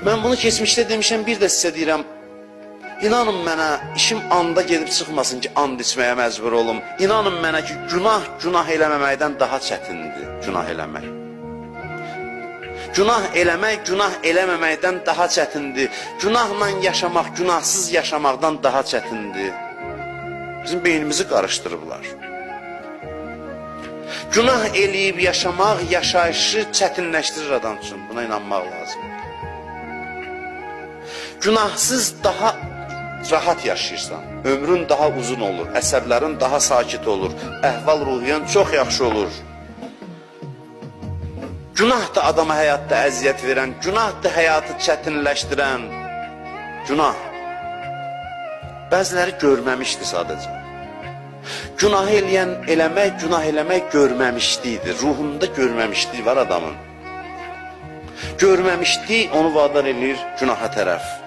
Mən bunu keçmişdə demişəm, bir də sizə deyirəm. İnanın mənə, işim anda gedib çıxmasın ki, and içməyə məcbur olum. İnanın mənə ki, günah eləməməkdən daha çətindir, günah eləmək. Günah eləməməkdən daha çətindir. Günahla yaşamaq, günahsız yaşamaqdan daha çətindir. Bizim beynimizi qarışdırıblar. Günah eləyib yaşamaq, yaşayışı çətinləşdirir adam üçün. Buna inanmaq lazımdır. Günahsız daha rahat yaşayırsan, ömrün daha uzun olur, əsəblərin daha sakit olur, əhval-ruhiyyən çox yaxşı olur. Günah da adama həyatda əziyyət verən, günah da həyatı çətinləşdirən. Günah. Bəziləri görməmişdi sadəcə. Günah eləmək görməmişliyidir. Ruhunda görməmişliyi var adamın. Görməmişliyi onu vadar edir günaha tərəf.